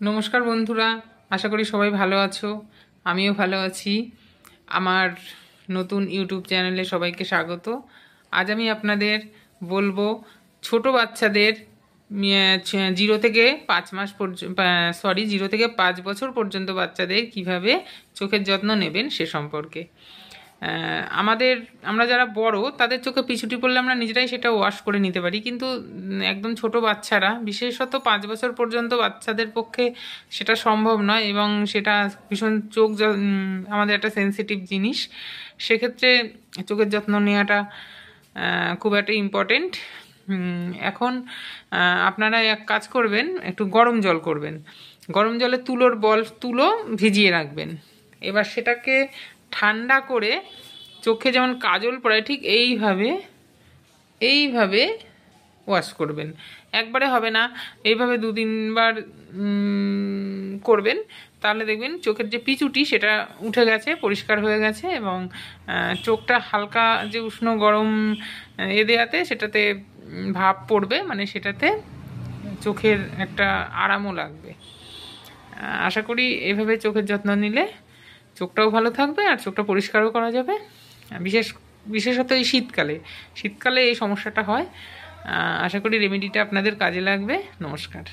নমস্কার বন্ধুরা, আশা করি সবাই ভালো আছো। আমিও ভালো আছি। আমার নতুন ইউটিউব চ্যানেলে সবাইকে স্বাগত। আজ আমি আপনাদের বলবো ছোট বাচ্চাদের 0 থেকে 5 মাস পর্যন্ত, 0 থেকে 5 বছর পর্যন্ত বাচ্চাদের কিভাবে চোখের যত্ন নেবেন সে সম্পর্কে। আমরা যারা বড় তাদের চোখে পিছুটি পড়লে আমরা নিজেরাই সেটা ওয়াশ করে নিতে পারি, কিন্তু একদম ছোট বাচ্চারা, বিশেষত 5 বছর পর্যন্ত বাচ্চাদের পক্ষে সেটা সম্ভব নয়, এবং সেটা ভীষণ আমাদের একটা সেন্সিটিভ জিনিস। সেক্ষেত্রে চোখের যত্ন নেওয়াটা খুব একটা ইম্পর্টেন্ট। এখন আপনারা এক কাজ করবেন, একটু গরম জল করবেন। গরম জলে তুলো ভিজিয়ে রাখবেন। এবার সেটাকে ঠান্ডা করে চোখে যেমন কাজল পড়ে ঠিক এইভাবে ওয়াশ করবেন। একবারে হবে না, এইভাবে 2-3 বার করবেন। তাহলে দেখবেন চোখের যে পিচুটি সেটা উঠে গেছে, পরিষ্কার হয়ে গেছে, এবং চোখটা হালকা যে উষ্ণ গরম দেওয়াতে সেটাতে ভাপ পড়বে, মানে সেটাতে চোখের একটা আরামও লাগবে। আশা করি এভাবে চোখের যত্ন নিলে চোখটাও ভালো থাকবে আর চোখটা পরিষ্কারও করা যাবে। বিশেষত এই শীতকালে এই সমস্যাটা হয়। আশা করি রেমেডিটা আপনাদের কাজে লাগবে। নমস্কার।